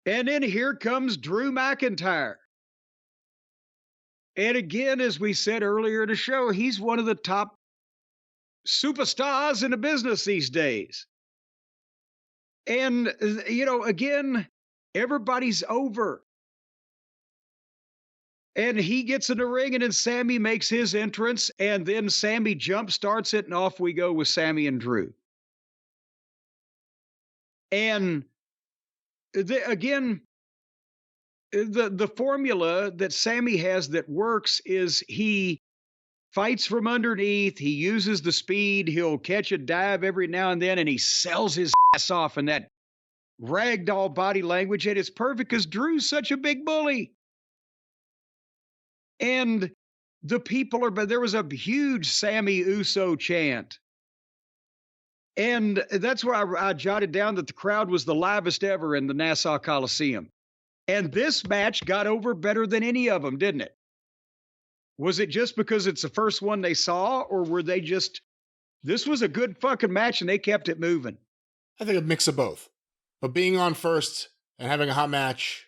And then here comes Drew McIntyre. And again, as we said earlier in the show, he's one of the top superstars in the business these days. And, again, everybody's over. And he gets in the ring, and then Sami makes his entrance, and then Sami jump starts it, and off we go with Sami and Drew. And again, the formula that Sami has that works is he fights from underneath, he uses the speed, he'll catch a dive every now and then, and he sells his ass off in that ragdoll body language, and it's perfect because Drew's such a big bully. And the people but there was a huge Sami Uso chant. And that's where I jotted down that the crowd was the livest ever in the Nassau Coliseum. And this match got over better than any of them, didn't it? Was it just because it's the first one they saw, or were they just, this was a good fucking match and they kept it moving? I think a mix of both. But being on first and having a hot match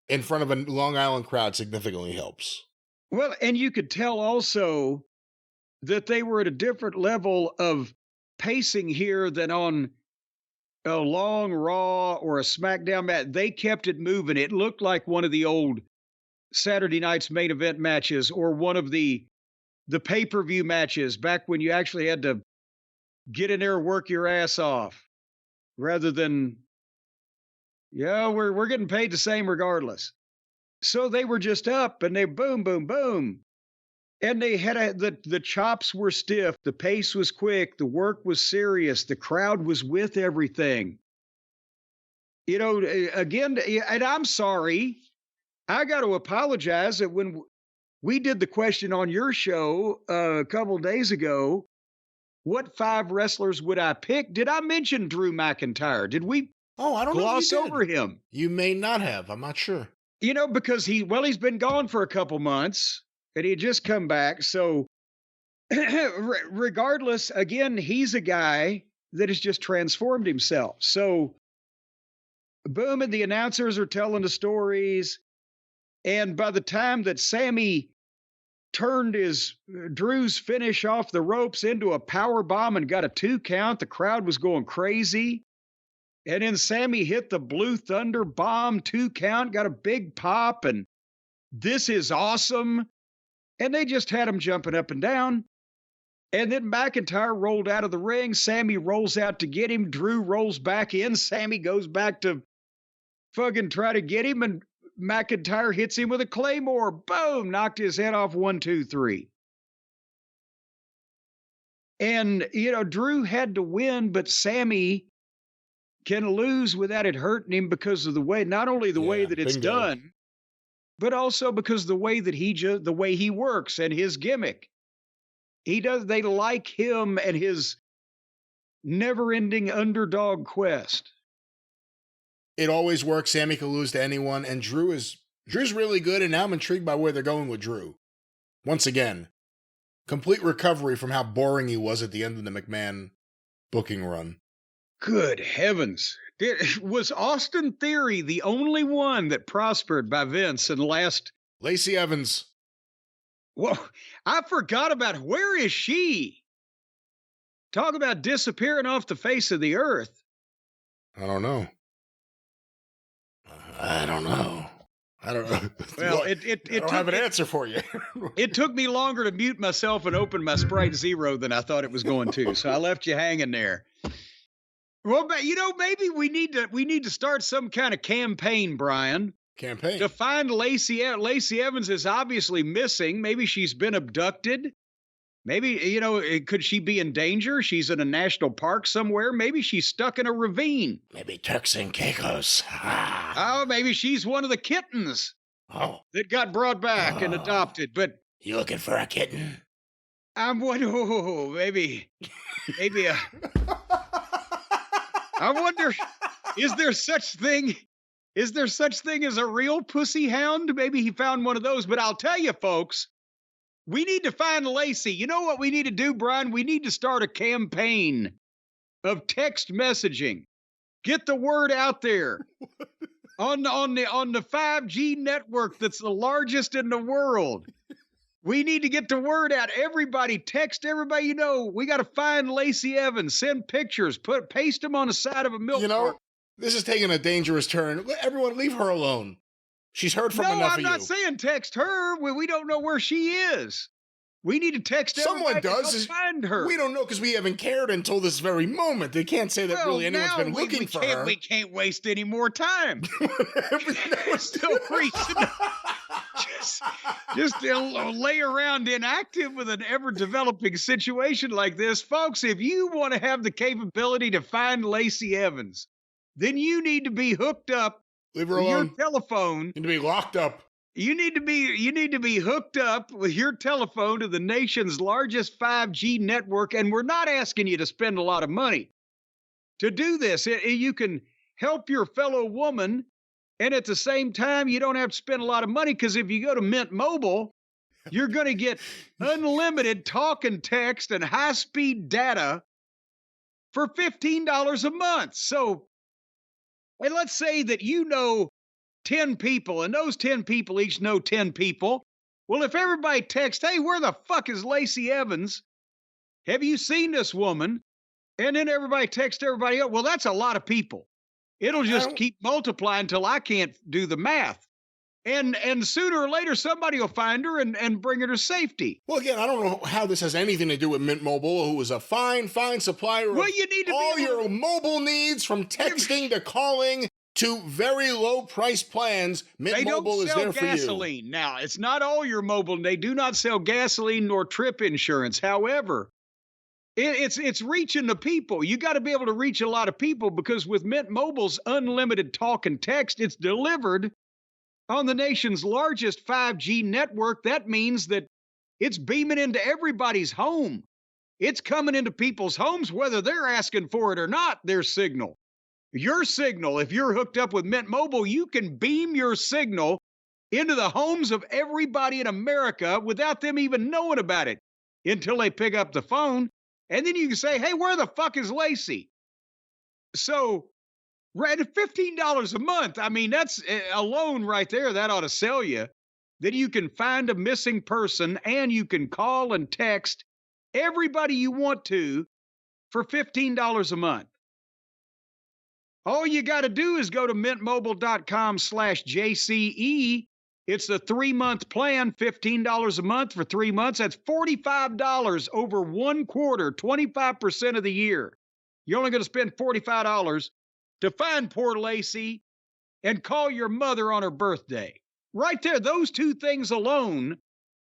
in front of a Long Island crowd significantly helps. Well, and you could tell also that they were at a different level of pacing here than on a long Raw or a SmackDown match. They kept it moving. It looked like one of the old Saturday night's main event matches, or one of the pay-per-view matches back when you actually had to get in there and work your ass off, rather than, we're getting paid the same regardless. So they were just up, and they boom, boom, boom. And they had the chops were stiff, the pace was quick, the work was serious, the crowd was with everything. Again, and I'm sorry, I got to apologize that when we did the question on your show a couple of days ago, what 5 wrestlers would I pick? Did I mention Drew McIntyre? Did we I don't gloss know if over him? You may not have. I'm not sure. Because he's been gone for a couple months. And he had just come back. So regardless, again, he's a guy that has just transformed himself. So boom, and the announcers are telling the stories. And by the time that Sami turned Drew's finish off the ropes into a power bomb and got a 2 count, the crowd was going crazy. And then Sami hit the Blue Thunder bomb, 2 count, got a big pop, and this is awesome. And they just had him jumping up and down. And then McIntyre rolled out of the ring. Sami rolls out to get him. Drew rolls back in. Sami goes back to fucking try to get him. And McIntyre hits him with a claymore. Boom! Knocked his head off. 1, 2, 3. And, Drew had to win, but Sami can lose without it hurting him because of the way, not only the way that it's done, but also because the way that the way he works and his gimmick. They like him and his never-ending underdog quest. It always works. Sami can lose to anyone, and Drew's really good, and now I'm intrigued by where they're going with Drew. Once again, complete recovery from how boring he was at the end of the McMahon booking run. Good heavens. Was Austin Theory the only one that prospered by Vince in the last... Lacey Evans. Well, I forgot about where is she? Talk about disappearing off the face of the earth. I don't know. Well, I don't have an answer for you. It took me longer to mute myself and open my Sprite Zero than I thought it was going to, so I left you hanging there. Well, but maybe we need to start some kind of campaign, Brian. Campaign to find Lacey. Lacey Evans is obviously missing. Maybe she's been abducted. Maybe could she be in danger? She's in a national park somewhere. Maybe she's stuck in a ravine. Maybe Turks and Caicos. Oh, maybe she's one of the kittens. That got brought back and adopted. But you looking for a kitten? I'm wondering. Maybe. I wonder, is there such thing as a real pussy hound? Maybe he found one of those. But I'll tell you, folks, we need to find Lacey. You know what we need to do, Brian? We need to start a campaign of text messaging. Get the word out there. on the 5G network that's the largest in the world. We need to get the word out. Everybody, text everybody you know. We got to find Lacey Evans. Send pictures. Paste them on the side of a milk carton. This is taking a dangerous turn. Everyone, leave her alone. She's heard from enough of you. No, I'm not saying text her. We don't know where she is. We need to text someone does to find her. We don't know because we haven't cared until this very moment. They can't say that really anyone's been looking for her. We can't waste any more time. We're still reaching. Just lay around inactive with an ever-developing situation like this. Folks, if you want to have the capability to find Lacey Evans, then you need to be hooked up. Leave her alone. Your telephone. You need to be locked up. You need to be hooked up with your telephone to the nation's largest 5G network, and we're not asking you to spend a lot of money. To do this, you can help your fellow woman, and at the same time, you don't have to spend a lot of money, because if you go to Mint Mobile, you're going to get unlimited talk and text and high-speed data for $15 a month. So, and let's say that you know 10 people, and those 10 people each know 10 people. Well, if everybody texts, hey, where the fuck is Lacey Evans? Have you seen this woman? And then everybody texts everybody else. Well, that's a lot of people. It'll just keep multiplying until I can't do the math. And sooner or later, somebody will find her and bring her to safety. Well, again, I don't know how this has anything to do with Mint Mobile, who is a fine supplier of you need to all your mobile needs, from texting to calling to very low price plans. Mint Mobile is there for you. They don't sell gasoline. Now, it's not all your mobile. They do not sell gasoline nor trip insurance. However, it's reaching the people. You got to be able to reach a lot of people, because with Mint Mobile's unlimited talk and text, it's delivered on the nation's largest 5G network. That means that it's beaming into everybody's home. It's coming into people's homes, whether they're asking for it or not, their signal. Your signal, if you're hooked up with Mint Mobile, you can beam your signal into the homes of everybody in America without them even knowing about it until they pick up the phone. And then you can say, hey, where the fuck is Lacey? So, right at $15 a month, I mean, that's alone right there, that ought to sell you. Then you can find a missing person, and you can call and text everybody you want to for $15 a month. All you got to do is go to mintmobile.com/JCE. It's the 3-month plan, $15 a month for 3 months. That's $45 over 1 quarter, 25% of the year. You're only going to spend $45 to find poor Lacey and call your mother on her birthday. Right there, those two things alone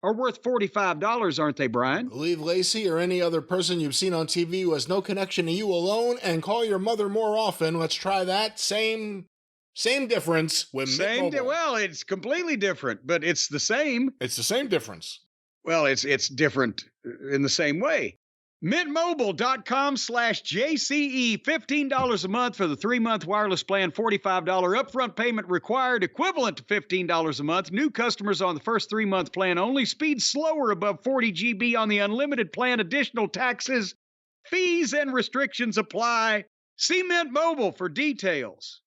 are worth $45, aren't they, Brian? Leave Lacey or any other person you've seen on TV who has no connection to you alone, and call your mother more often. Let's try that. Same difference with Mint Mobile. Well, it's completely different, but it's the same. It's the same difference. Well, it's different in the same way. Mintmobile.com/JCE, $15 a month for the 3-month wireless plan, $45 upfront payment required, equivalent to $15 a month. New customers on the first 3-month plan only. Speed slower above 40 GB on the unlimited plan. Additional taxes, fees, and restrictions apply. See Mint Mobile for details.